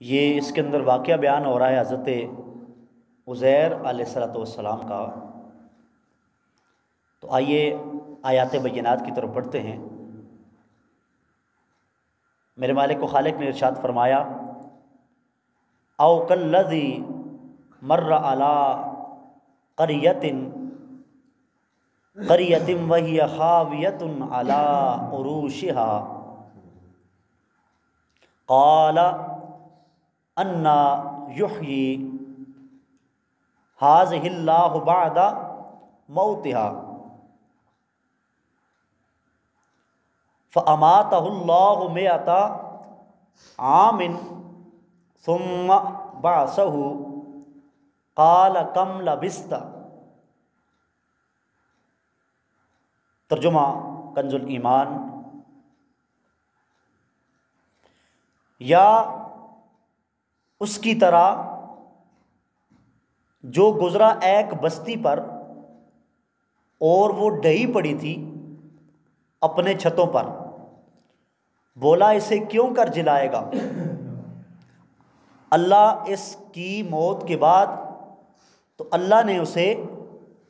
یہ اس کے اندر واقعہ بیان ہو رہا ہے حضرت عزیر علیہ السلام کا۔ تو آئیے آیات بینات کی طرف بڑھتے ہیں۔ میرے مالک و خالق نے ارشاد فرمایا، او کالذی مر علی قریۃ وہی خاویۃ علی عروشها قال انا یحیی ھذہ اللہ بعد موتها فاماتہ اللہ مئۃ عام ثم بعثہ قال کم لبثت۔ ترجمہ کنز الایمان۔ یا اس کی طرح جو گزرا ایک بستی پر اور وہ ڈھی پڑی تھی اپنے چھتوں پر، بولا اسے کیوں کر جلائے گا؟ اللہ اس کی موت کے بعد تو اللہ نے اسے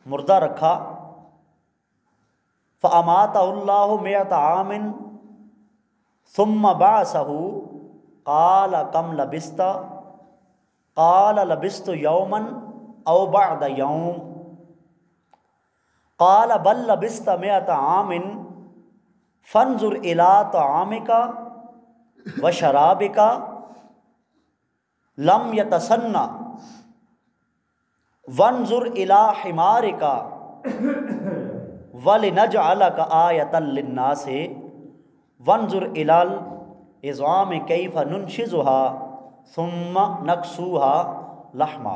مردہ رکھا۔ فَأَمَاتَهُ اللَّهُ مِئَةَ عَامٍ ثُمَّ بَعَثَهُ قَالَ كَمْ لَبِثْتَ قَالَ لَبِثْتُ يَوْمًا أَوْ بَعْدَ يَوْمٍ قَالَ بَلْ لَبِثْتَ مِئَةَ عَامٍ فانظر إِلَىٰ طَعَامِكَ وَشَرَابِكَ لَمْ يَتَسَنَّ وانظر إِلَىٰ حِمَارِكَ وَلِنَجْعَلَكَ آیَةً لِلنَّاسِ وانظر إِلَى العظام كيف ننشزها ثم نكسوها لحما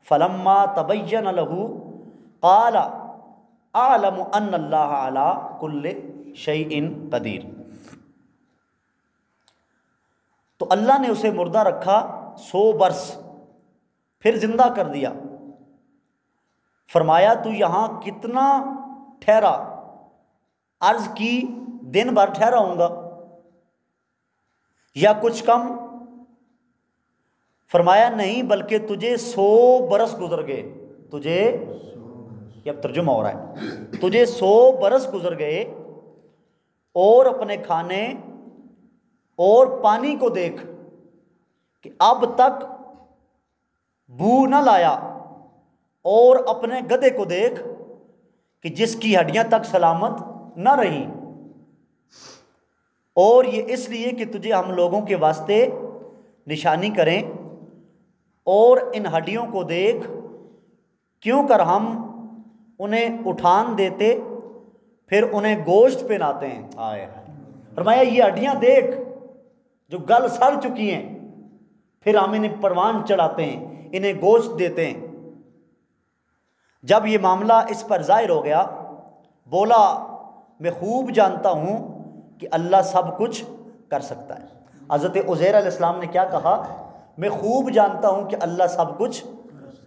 فلما تبين له قال اعلم ان اللہ علی کل شیء قدیر۔ تو اللہ نے اسے مردہ رکھا 100 برس، پھر زندہ کر دیا۔ فرمایا تو یہاں کتنا ٹھہرا؟ عرض کی دن بھر ٹھہرا ہوں گا یا کچھ کم؟ فرمایا نہیں، بلکہ تجھے 100 برس گزر گئے۔ تجھے، یہ اب ترجمہ ہو رہا ہے، تجھے 100 برس گزر گئے اور اپنے کھانے اور پانی کو دیکھ کہ اب تک بو نہ لایا، اور اپنے گدھے کو دیکھ کہ جس کی ہڈیاں تک سلامت نہ رہی، اور یہ اس لیے کہ تجھے ہم لوگوں کے واسطے نشانی کریں، اور ان ہڈیوں کو دیکھ کیوں کر ہم انہیں اٹھان دیتے پھر انہیں گوشت پہناتے ہیں۔ آئے فرمایا یہ ہڈیاں دیکھ جو گل سڑ چکی ہیں، پھر ہم انہیں پروان چڑھاتے ہیں، انہیں گوشت دیتے ہیں۔ جب یہ معاملہ اس پر ظاہر ہو گیا، بولا میں خوب جانتا ہوں کہ اللہ سب کچھ کر سکتا ہے۔ حضرت عزیر علیہ السلام نے کیا کہا؟ میں خوب جانتا ہوں کہ اللہ سب کچھ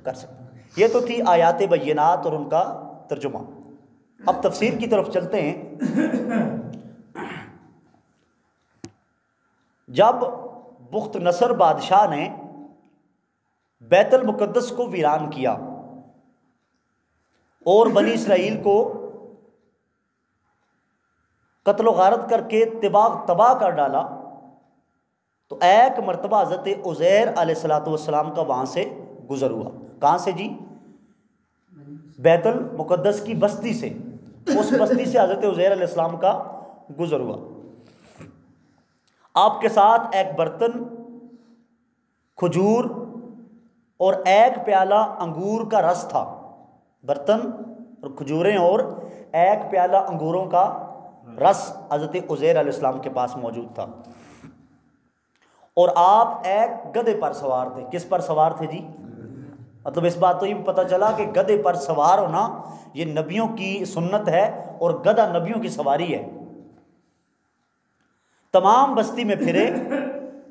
کر سکتا ہے۔ یہ تو تھی آیات بینات اور ان کا ترجمہ۔ اب تفسیر کی طرف چلتے ہیں۔ جب بخت نصر بادشاہ نے بیت المقدس کو ویران کیا اور بنی اسرائیل کو قتل و غارت کر کے تباہ کر ڈالا، تو ایک مرتبہ حضرت عزیر علیہ السلام کا وہاں سے گزر ہوا۔ کہاں سے جی؟ بیت المقدس کی بستی سے۔ اس بستی سے حضرت عزیر علیہ السلام کا گزر ہوا۔ آپ کے ساتھ ایک برتن کھجور اور ایک پیالہ انگور کا رس تھا۔ برتن اور کھجوریں اور ایک پیالہ انگوروں کا رس حضرت عزیر علیہ السلام کے پاس موجود تھا، اور آپ ایک گدھے پر سوار تھے۔ کس پر سوار تھے جی؟ مطلب اس بات تو یہ پتہ چلا کہ گدھے پر سوار ہونا یہ نبیوں کی سنت ہے، اور گدھا نبیوں کی سواری ہے۔ تمام بستی میں پھرے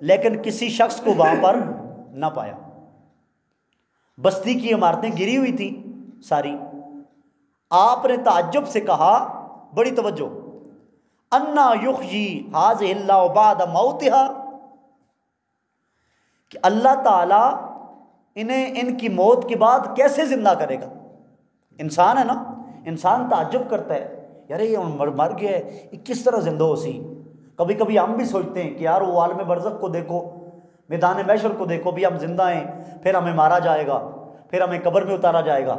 لیکن کسی شخص کو وہاں پر نہ پایا۔ بستی کی عمارتیں گری ہوئی تھیں ساری۔ آپ نے تعجب سے کہا، بڑی توجہ، انا یحیی ھذہ اللہ بعد موتها، کہ اللہ تعالیٰ انہیں ان کی موت کے بعد کیسے زندہ کرے گا۔ انسان ہے نا، انسان تعجب کرتا ہے، یار یہ مر گیا ہے، یہ کس طرح زندہ ہو سی۔ کبھی کبھی ہم بھی سوچتے ہیں کہ یار وہ عالم برزخ کو دیکھو، میدان محشر کو دیکھو، بھی ہم زندہ ہیں، پھر ہمیں مارا جائے گا، پھر ہمیں قبر میں اتارا جائے گا،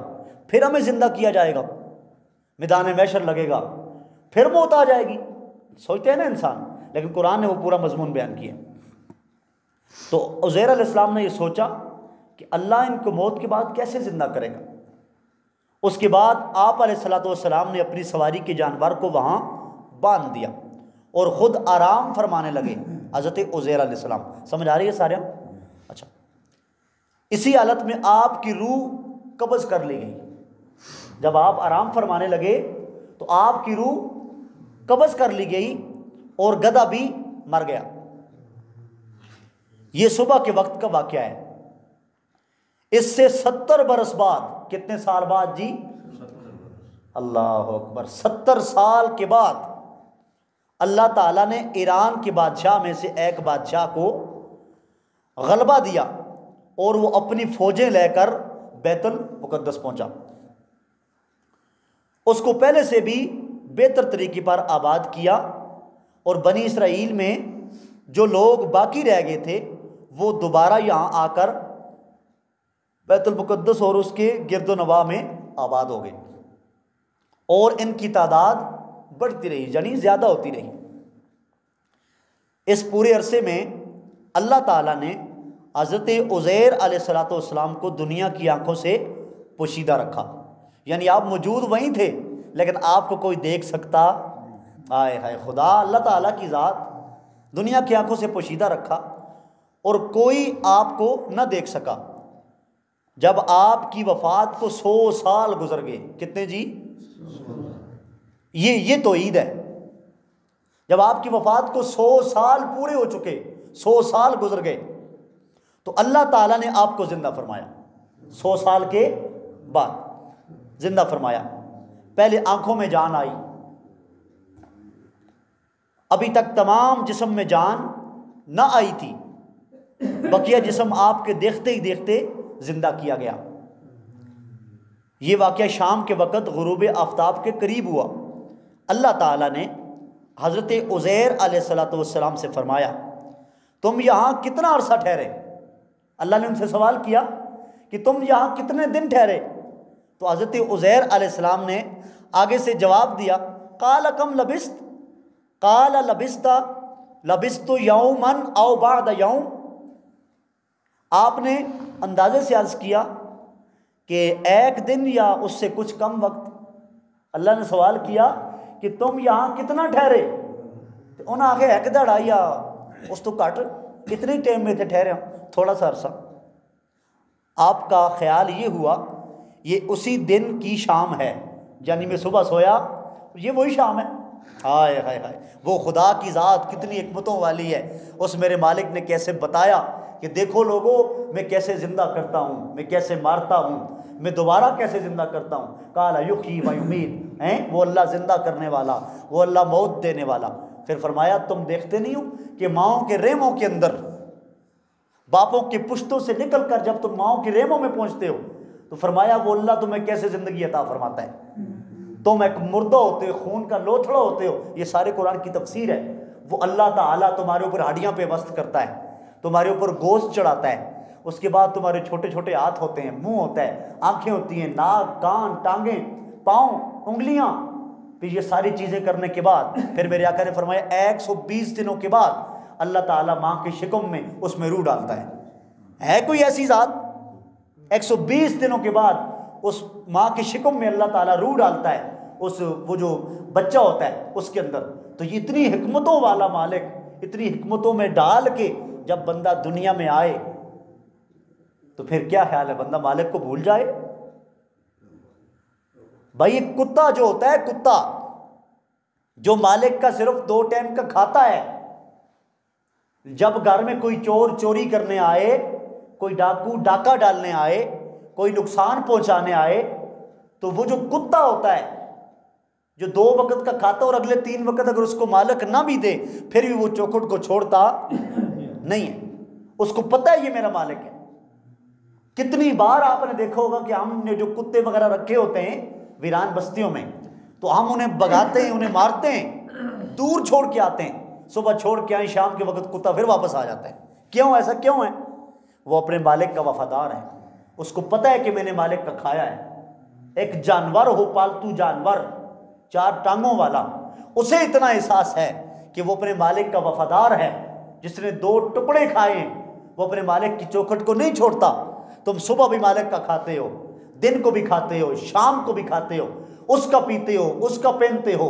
پھر ہمیں زندہ کیا جائے گا، میدان محشر لگے گا، پھر موت آ جائے گی، سوچتے ہیں نا انسان۔ لیکن قرآن نے وہ پورا مضمون بیان کیا۔ تو عزیر علیہ السلام نے یہ سوچا کہ اللہ ان کو موت کے بعد کیسے زندہ کرے گا۔ اس کے بعد آپ علیہ الصلوۃ والسلام نے اپنی سواری کے جانور کو وہاں باندھ دیا اور خود آرام فرمانے لگے، حضرت عزیر علیہ السلام۔ سمجھ آ رہی ہے سارے؟ اچھا، اسی حالت میں آپ کی روح قبض کر لی گئی۔ جب آپ آرام فرمانے لگے تو آپ کی روح قبض کر لی گئی اور گدھا بھی مر گیا۔ یہ صبح کے وقت کا واقعہ ہے۔ اس سے 70 برس بعد، کتنے سال بعد جی؟ اللہ اکبر، 70 سال کے بعد اللہ تعالیٰ نے ایران کے بادشاہ میں سے ایک بادشاہ کو غلبہ دیا اور وہ اپنی فوجیں لے کر بیت المقدس پہنچا۔ اس کو پہلے سے بھی بہتر طریقے پر آباد کیا، اور بنی اسرائیل میں جو لوگ باقی رہ گئے تھے وہ دوبارہ یہاں آ کر بیت المقدس اور اس کے گرد و نواح میں آباد ہو گئے، اور ان کی تعداد بڑھتی رہی، یعنی زیادہ ہوتی رہی۔ اس پورے عرصے میں اللہ تعالیٰ نے حضرت عزیر علیہ الصلوۃ والسلام کو دنیا کی آنکھوں سے پوشیدہ رکھا، یعنی آپ موجود وہیں تھے لیکن آپ کو کوئی دیکھ سکتا، آئے ہائے خدا، اللہ تعالیٰ کی ذات دنیا کی آنکھوں سے پوشیدہ رکھا اور کوئی آپ کو نہ دیکھ سکا۔ جب آپ کی وفات کو 100 سال گزر گئے، کتنے جی؟ یہ تو عید ہے۔ جب آپ کی وفات کو 100 سال پورے ہو چکے، 100 سال گزر گئے، تو اللہ تعالیٰ نے آپ کو زندہ فرمایا۔ 100 سال کے بعد زندہ فرمایا۔ پہلے آنکھوں میں جان آئی، ابھی تک تمام جسم میں جان نہ آئی تھی، بقیہ جسم آپ کے دیکھتے ہی دیکھتے زندہ کیا گیا۔ یہ واقعہ شام کے وقت غروب آفتاب کے قریب ہوا۔ اللہ تعالیٰ نے حضرت عزیر علیہ الصلوۃ والسلام سے فرمایا، تم یہاں کتنا عرصہ ٹھہرے؟ اللہ نے ان سے سوال کیا کہ تم یہاں کتنے دن ٹھہرے؟ تو حضرت عزیر علیہ السلام نے آگے سے جواب دیا، قال کم لبست، قال لبست یوما او بعد یوم۔ آپ نے اندازے سے عرض کیا کہ ایک دن یا اس سے کچھ کم وقت۔ اللہ نے سوال کیا کہ تم یہاں کتنا ٹھہرے؟ انہوں نے آگے ایک دڑا یا اس تو کٹ کتنے ٹائم میں تھے ٹھہرے؟ تھوڑا سا عرصہ۔ آپ کا خیال یہ ہوا یہ اسی دن کی شام ہے، یعنی میں صبح سویا یہ وہی شام ہے۔ ہائے ہائے ہائے، وہ خدا کی ذات کتنی حکمتوں والی ہے۔ اس میرے مالک نے کیسے بتایا کہ دیکھو لوگو، میں کیسے زندہ کرتا ہوں، میں کیسے مارتا ہوں، میں دوبارہ کیسے زندہ کرتا ہوں۔ قال یحیی و یمیت، وہ اللہ زندہ کرنے والا، وہ اللہ موت دینے والا۔ پھر فرمایا تم دیکھتے نہیں ہو کہ ماؤں کے ریموں کے اندر، باپوں کے پشتوں سے نکل کر جب تم ماؤں کے ریموں میں پہنچتے ہو، تو فرمایا وہ اللہ تمہیں کیسے زندگی عطا فرماتا ہے۔ تم ایک مردہ ہوتے ہو، خون کا لوتھڑا ہوتے ہو، یہ سارے قرآن کی تفسیر ہے۔ وہ اللہ تعالیٰ تمہارے اوپر ہڈیاں پہ وسط کرتا ہے، تمہارے اوپر گوشت چڑھاتا ہے، اس کے بعد تمہارے چھوٹے چھوٹے ہاتھ ہوتے ہیں، منہ ہوتا ہے، آنکھیں ہوتی ہیں، ناک، کان، ٹانگیں، پاؤں، انگلیاں، پھر یہ ساری چیزیں کرنے کے بعد پھر میرے آقا نے فرمایا 120 دنوں کے بعد اللہ تعالیٰ ماں کے شکم میں اس میں روح ڈالتا ہے کوئی ایسی ذات؟ 120 دنوں کے بعد اس ماں کے شکم میں اللہ تعالیٰ روح ڈالتا ہے، وہ جو بچہ ہوتا ہے اس کے اندر۔ تو یہ اتنی حکمتوں والا مالک، اتنی حکمتوں میں ڈال کے جب بندہ دنیا میں آئے تو پھر کیا خیال ہے بندہ مالک کو بھول جائے؟ بھائی کتا جو ہوتا ہے، کتا جو مالک کا صرف 2 ٹائم کا کھاتا ہے، جب گھر میں کوئی چور چوری کرنے آئے، کوئی ڈاکو ڈاکہ ڈالنے آئے، کوئی نقصان پہنچانے آئے، تو وہ جو کتا ہوتا ہے جو 2 وقت کا کھاتا اور اگلے 3 وقت اگر اس کو مالک نہ بھی دے پھر بھی وہ چوکھٹ کو چھوڑتا نہیں ہے، اس کو پتہ ہے یہ میرا مالک ہے۔ کتنی بار آپ نے دیکھا ہوگا کہ ہم نے جو کتے وغیرہ رکھے ہوتے ہیں ویران بستیوں میں، تو ہم انہیں بھگاتے ہیں، انہیں مارتے ہیں، دور چھوڑ کے آتے ہیں، صبح چھوڑ کے آئیں، شام کے وقت کتا پھر واپس آ جاتا ہے۔ کیوں ایسا کیوں ہے؟ وہ اپنے مالک کا وفادار ہے، اس کو پتہ ہے کہ میں نے مالک کا کھایا ہے۔ ایک جانور ہو، پالتو جانور 4 ٹانگوں والا، اسے اتنا احساس ہے کہ وہ اپنے مالک کا وفادار ہے۔ جس نے 2 ٹکڑے کھائے ہیں وہ اپنے مالک کی چوکھٹ کو نہیں چھوڑتا۔ تم صبح بھی مالک کا کھاتے ہو، دن کو بھی کھاتے ہو، شام کو بھی کھاتے ہو، اس کا پیتے ہو، اس کا پہنتے ہو،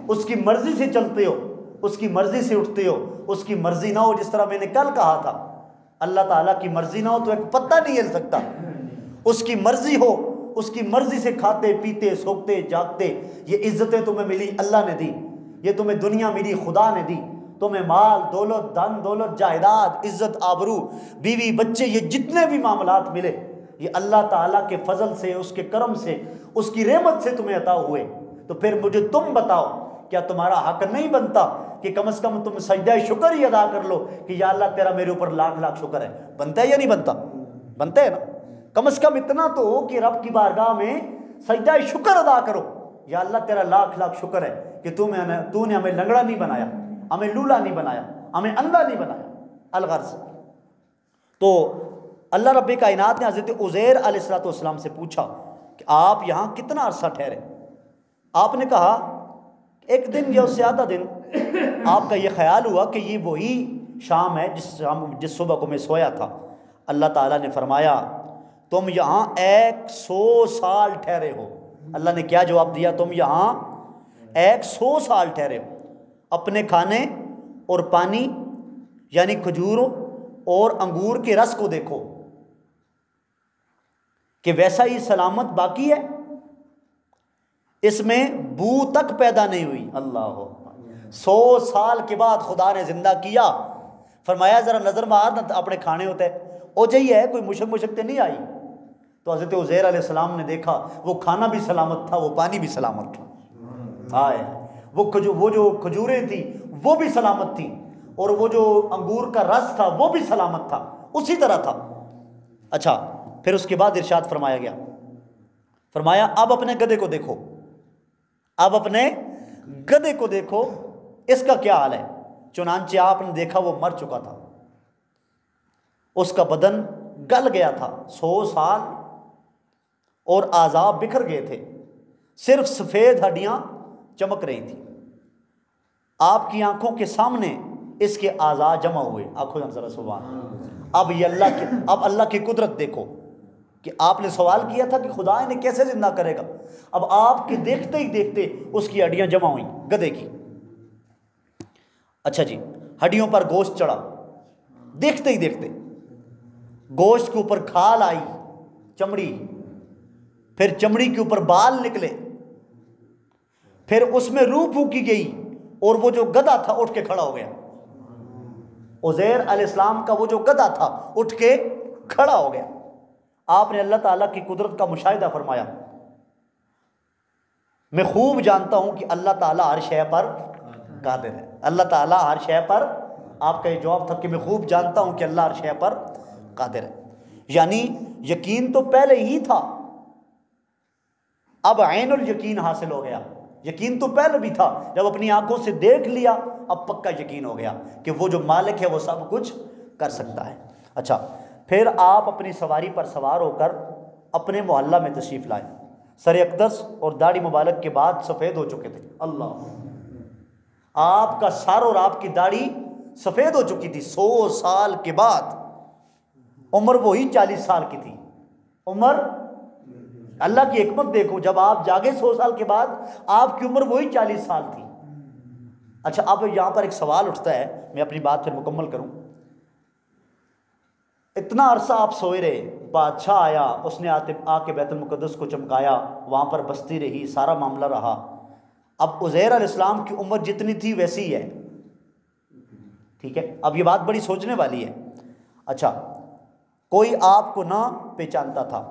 اس کی مرضی سے چلتے ہو، اس کی مرضی سے اٹھتے ہو۔ اس کی مرضی نہ ہو، جس طرح میں نے کل کہا تھا، اللہ تعالیٰ کی مرضی نہ ہو تو ایک پتہ نہیں ہل سکتا۔ اس کی مرضی ہو، اس کی مرضی سے کھاتے پیتے سوکتے جاگتے۔ یہ عزتیں تمہیں ملی اللہ نے دی، یہ تمہیں دنیا ملی خدا نے دی، تمہیں مال دولت دھن دولت جائیداد عزت آبرو بیوی بچے، یہ جتنے بھی معاملات ملے یہ اللہ تعالیٰ کے فضل سے، اس کے کرم سے، اس کی رحمت سے تمہیں عطا ہوئے۔ تو پھر مجھے تم بتاؤ، کیا تمہارا حق نہیں بنتا کہ کم از کم تم سجدہ شکر ہی ادا کر لو کہ یا اللہ تیرا میرے اوپر لاکھ لاکھ شکر ہے؟ بنتا ہے یا نہیں بنتا؟ بنتا ہے نا؟ کم از کم اتنا تو ہو کہ رب کی بارگاہ میں سجدہ شکر ادا کرو، یا اللہ تیرا لاکھ لاکھ شکر ہے کہ تو نے ہمیں لنگڑا نہیں بنایا، ہمیں لولا نہیں بنایا، ہمیں اندھا نہیں بنایا۔ الغرض تو اللہ رب کائنات نے حضرت عزیر علیہ السلام سے پوچھا کہ آپ یہاں کتنا عرصہ ٹھہرے؟ آپ نے کہا ایک دن یا اس سے آدھا دن۔ آپ کا یہ خیال ہوا کہ یہ وہی شام ہے جس صبح کو میں سویا تھا۔ اللہ تعالیٰ نے فرمایا تم یہاں 100 سال ٹھہرے ہو۔ اللہ نے کیا جواب دیا؟ تم یہاں 100 سال ٹھہرے ہو۔ اپنے کھانے اور پانی یعنی کھجوروں اور انگور کے رس کو دیکھو کہ ویسا ہی سلامت باقی ہے، اس میں بو تک پیدا نہیں ہوئی۔ اللہ 100 سال کے بعد خدا نے زندہ کیا، فرمایا ذرا نظر مار نہ اپنے کھانے ہوتے او جی ہے، کوئی مشک مشکتے نہیں آئی۔ تو حضرت عزیر علیہ السلام نے دیکھا وہ کھانا بھی سلامت تھا، وہ پانی بھی سلامت تھا، وہ جو کھجوریں تھیں وہ بھی سلامت تھیں، اور وہ جو انگور کا رس تھا وہ بھی سلامت تھا، اسی طرح تھا۔ اچھا، پھر اس کے بعد ارشاد فرمایا گیا، فرمایا اب اپنے گدھے کو دیکھو، اب اپنے گدھے کو دیکھو اس کا کیا حال ہے۔ چنانچہ آپ نے دیکھا وہ مر چکا تھا، اس کا بدن گل گیا تھا، 100 سال اور اعضاء بکھر گئے تھے، صرف سفید ہڈیاں چمک رہی تھیں۔ آپ کی آنکھوں کے سامنے اس کے اعضاء جمع ہوئے۔ آنکھوں ذرا سبحان۔ اب اللہ کی قدرت دیکھو کہ آپ نے سوال کیا تھا کہ خدا انہیں کیسے زندہ کرے گا، اب آپ کے دیکھتے ہی دیکھتے اس کی ہڈیاں جمع ہوئیں گدھے کی۔ اچھا جی، ہڈیوں پر گوشت چڑھا، دیکھتے ہی دیکھتے گوشت کے اوپر کھال آئی، چمڑی، پھر چمڑی کے اوپر بال نکلے، پھر اس میں روح پھونکی گئی، اور وہ جو گدھا تھا اٹھ کے کھڑا ہو گیا۔ عزیر علیہ السلام کا وہ جو گدھا تھا اٹھ کے کھڑا ہو گیا۔ آپ نے اللہ تعالیٰ کی قدرت کا مشاہدہ فرمایا۔ میں خوب جانتا ہوں کہ اللہ تعالیٰ ہر شے پر قادر ہے، اللہ تعالیٰ ہر شے پر، آپ کا یہ جواب تھا کہ میں خوب جانتا ہوں کہ اللہ ہر شے پر قادر ہے، یعنی یقین تو پہلے ہی تھا، اب عین الیقین حاصل ہو گیا۔ یقین تو پہلے بھی تھا، جب اپنی آنکھوں سے دیکھ لیا اب پکا یقین ہو گیا کہ وہ جو مالک ہے وہ سب کچھ کر سکتا ہے۔ اچھا، پھر آپ اپنی سواری پر سوار ہو کر اپنے محلہ میں تشریف لائے۔ سر اقدس اور داڑھی مبارک کے بعد سفید ہو چکے تھے۔ اللہ، آپ کا سر اور آپ کی داڑھی سفید ہو چکی تھی 100 سال کے بعد۔ عمر وہی 40 سال کی تھی۔ عمر، اللہ کی حکمت دیکھو، جب آپ جاگے 100 سال کے بعد آپ کی عمر وہی 40 سال تھی۔ اچھا، اب یہاں پر ایک سوال اٹھتا ہے، میں اپنی بات پھر مکمل کروں۔ اتنا عرصہ آپ سوئے رہے، بادشاہ آیا، اس نے آ کے بیت المقدس کو چمکایا، وہاں پر بستی رہی، سارا معاملہ رہا۔ اب عزیر علیہ السلام کی عمر جتنی تھی ویسی ہے، ٹھیک ہے؟ اب یہ بات بڑی سوچنے والی ہے۔ اچھا، کوئی آپ کو نہ پہچانتا تھا،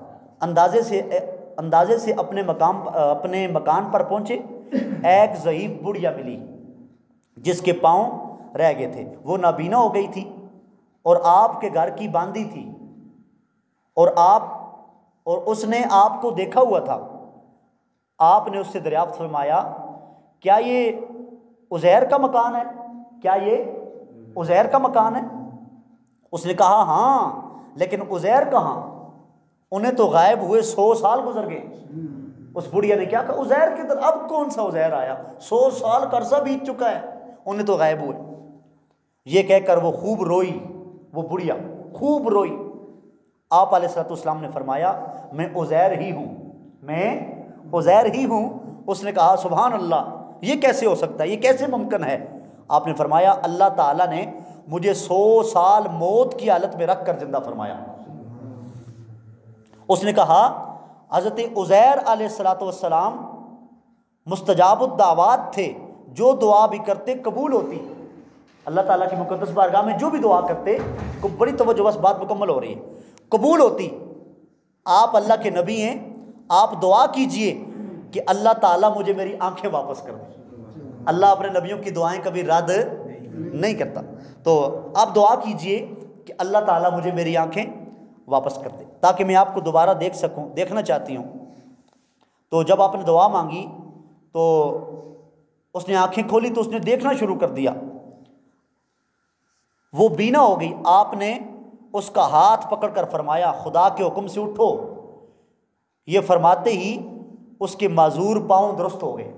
اندازے سے اپنے مکان پر پہنچے، ایک ضعیف بڑھیا ملی جس کے پاؤں رہ گئے تھے، وہ نابینا ہو گئی تھی اور آپ کے گھر کی باندھی تھی، اور اس نے آپ کو دیکھا ہوا تھا۔ آپ نے اس سے دریافت فرمایا کیا یہ عزیر کا مکان ہے؟ کیا یہ عزیر کا مکان ہے؟ اس نے کہا ہاں، لیکن عزیر کہاں، انہیں تو غائب ہوئے 100 سال گزر گئے۔ اس بڑھیا نے کیا کہا عزیر کدھر، اب کون سا عزیر آیا، 100 سال کا عرصہ بیت چکا ہے، انہیں تو غائب ہوئے۔ یہ کہہ کر وہ خوب روئی، وہ بڑھیا خوب روئی۔ آپ علیہ الصلوۃ والسلام نے فرمایا میں عزیر ہی ہوں، میں عزیر ہی ہوں۔ اس نے کہا سبحان اللہ، یہ کیسے ہو سکتا ہے، یہ کیسے ممکن ہے؟ آپ نے فرمایا اللہ تعالیٰ نے مجھے 100 سال موت کی حالت میں رکھ کر زندہ فرمایا۔ اس نے کہا حضرت عزیر علیہ الصلوۃ والسلام مستجاب الدعوات تھے، جو دعا بھی کرتے قبول ہوتی۔ اللہ تعالیٰ کی مقدس بارگاہ میں جو بھی دعا کرتے، کو بڑی توجہ، بس بات مکمل ہو رہی ہے، قبول ہوتی۔ آپ اللہ کے نبی ہیں، آپ دعا کیجئے کہ اللہ تعالیٰ مجھے میری آنکھیں واپس کر دے۔ اللہ اپنے نبیوں کی دعائیں کبھی رد نہیں کرتا، تو آپ دعا کیجئے کہ اللہ تعالیٰ مجھے میری آنکھیں واپس کر دے تاکہ میں آپ کو دوبارہ دیکھ سکوں، دیکھنا چاہتی ہوں۔ تو جب آپ نے دعا مانگی تو اس نے آنکھیں کھولی تو اس نے دیکھنا شروع کر دیا، وہ بینا ہو گئی۔ آپ نے اس کا ہاتھ پکڑ کر فرمایا خدا کے حکم سے اٹھو۔ یہ فرماتے ہی اس کے معذور پاؤں درست ہو گئے۔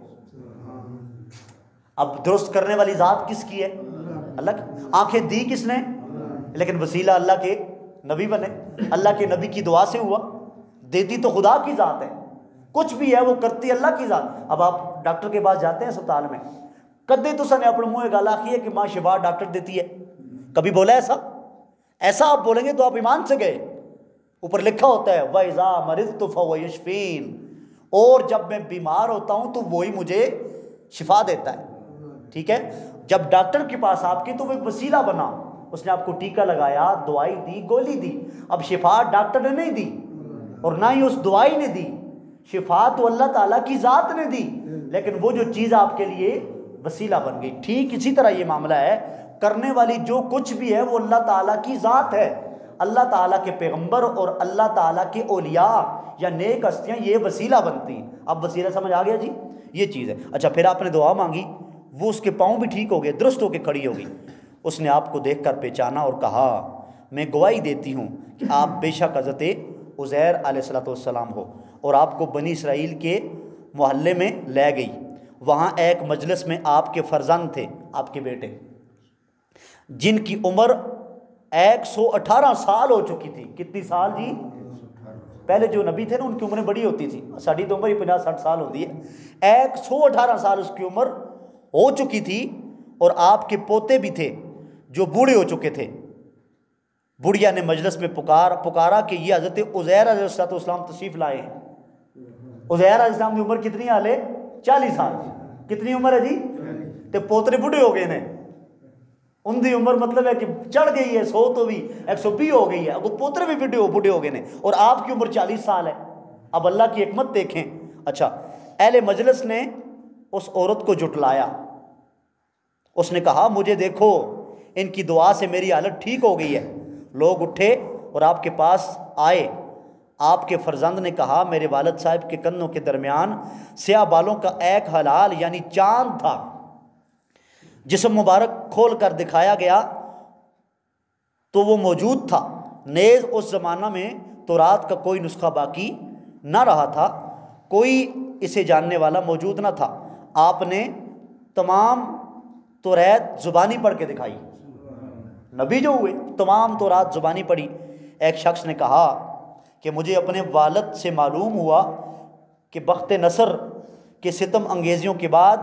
اب درست کرنے والی ذات کس کی ہے؟ اللہ کی۔ آنکھیں دی کس نے؟ لیکن وسیلہ اللہ کے نبی بنے، اللہ کے نبی کی دعا سے ہوا۔ دیتی تو خدا کی ذات ہے، کچھ بھی ہے وہ کرتی اللہ کی ذات۔ اب آپ ڈاکٹر کے پاس جاتے ہیں اسپتال میں، کدے تو سنے اپنے منہ گالا کی ہے کہ ماں شفا ڈاکٹر دیتی ہے، کبھی بولا ایسا آپ بولیں گے تو آپ ایمان سے گئے۔ اوپر لکھا ہوتا ہے وَإِذَا مَرِضْتُ فَهُوَ يَشْفِينِ، اور جب میں بیمار ہوتا ہوں تو وہی مجھے شفا دیتا ہے۔ ٹھیک ہے، جب ڈاکٹر کے پاس آپ کے تو وہ ایک وسیلہ بنا، اس نے آپ کو ٹیکہ لگایا، دوائی دی، گولی دی۔ اب شفا ڈاکٹر نے نہیں دی اور نہ ہی اس دوائی نے دی، شفا تو اللہ تعالیٰ کی ذات نے دی، لیکن وہ جو چیز آپ کے لیے وسیلہ بن گئی۔ ٹھیک اسی طرح یہ معاملہ ہے، کرنے والی جو کچھ بھی ہے وہ اللہ تعالیٰ کی ذات ہے۔ اللہ تعالیٰ کے پیغمبر اور اللہ تعالیٰ کے اولیاء یا نیک ہستیاں یہ وسیلہ بنتی ہیں۔ اب وسیلہ سمجھ آ گیا جی، یہ چیز ہے۔ اچھا، پھر آپ نے دعا مانگی، وہ اس کے پاؤں بھی ٹھیک ہو گئے، درست ہو کے کھڑی ہو گئی۔ اس نے آپ کو دیکھ کر پہچانا اور کہا میں گواہی دیتی ہوں کہ آپ بے شک حضرت عزیر علیہ الصلوۃ والسلام ہو، اور آپ کو بنی اسرائیل کے محلے میں لے گئی۔ وہاں ایک مجلس میں آپ کے فرزند تھے، آپ کے بیٹے، جن کی عمر 118 سال ہو چکی تھی۔ کتنی سال جی؟ پہلے جو نبی تھے نا ان کی عمریں بڑی ہوتی تھی، ساڑھی تو عمر ہی 50-60 سال ہوتی ہے، 118 سال اس کی عمر ہو چکی تھی، اور آپ کے پوتے بھی تھے جو بوڑھے ہو چکے تھے۔ بڑھیا نے مجلس میں پکارا کہ یہ حضرت عزیر علیہ السلام تشریف لائے ہیں۔ عزیر علیہ السلام کی عمر کتنی حال ہے؟ 40 سال۔ کتنی عمر ہے جی؟ تے پوترے بوڑھے ہو گئے نے، ان دی عمر مطلب ہے کہ چڑھ گئی ہے، 100 تو بھی 120 ہو گئی ہے، اب پوترے بھی بوڑھے ہو گئے نے، اور آپ کی عمر 40 سال ہے۔ اب اللہ کی حکمت دیکھیں۔ اچھا، اہل مجلس نے اس عورت کو جھٹلایا، اس نے کہا مجھے دیکھو، ان کی دعا سے میری حالت ٹھیک ہو گئی ہے۔ لوگ اٹھے اور آپ کے پاس آئے۔ آپ کے فرزند نے کہا میرے والد صاحب کے کندھوں کے درمیان سیاہ بالوں کا ایک ہلال یعنی چاند تھا، جسم مبارک کھول کر دکھایا گیا تو وہ موجود تھا۔ نیز اس زمانہ میں تورات کا کوئی نسخہ باقی نہ رہا تھا، کوئی اسے جاننے والا موجود نہ تھا۔ آپ نے تمام تورات زبانی پڑھ کے دکھائی، نبی جو ہوئے تمام تورات زبانی پڑھی۔ ایک شخص نے کہا کہ مجھے اپنے والد سے معلوم ہوا کہ بخت نصر کے ستم انگیزیوں کے بعد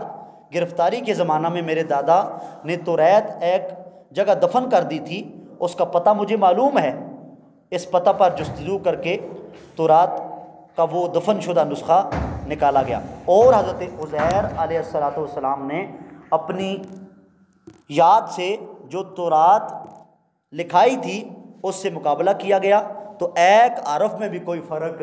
گرفتاری کے زمانہ میں میرے دادا نے تورات ایک جگہ دفن کر دی تھی، اس کا پتہ مجھے معلوم ہے۔ اس پتہ پر جستجو کر کے تورات کا وہ دفن شدہ نسخہ نکالا گیا، اور حضرت عزیر علیہ السلام نے اپنی یاد سے جو تورات لکھائی تھی اس سے مقابلہ کیا گیا، تو ایک حرف میں بھی کوئی فرق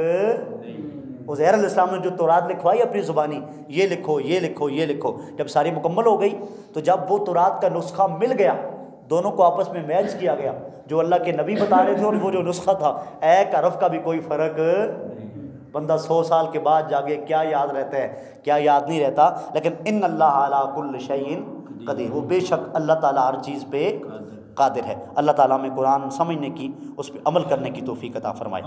عزیر علیہ السلام نے جو تورات لکھوائی اپنی زبانی، یہ لکھو یہ لکھو یہ لکھو، جب ساری مکمل ہو گئی تو جب وہ تورات کا نسخہ مل گیا دونوں کو آپس میں میچ کیا گیا، جو اللہ کے نبی بتا رہے تھے اور وہ جو نسخہ تھا، ایک حرف کا بھی کوئی فرق، بندہ 100 سال کے بعد جاگے کیا یاد رہتا ہے کیا یاد نہیں رہتا، لیکن ان اللہ علی کل شیء قدیر، وہ بے شک اللہ تعالیٰ ہر چیز پہ قادر ہے۔ اللہ تعالیٰ میں قرآن سمجھنے کی، اس پہ عمل کرنے کی توفیق عطا فرمائے۔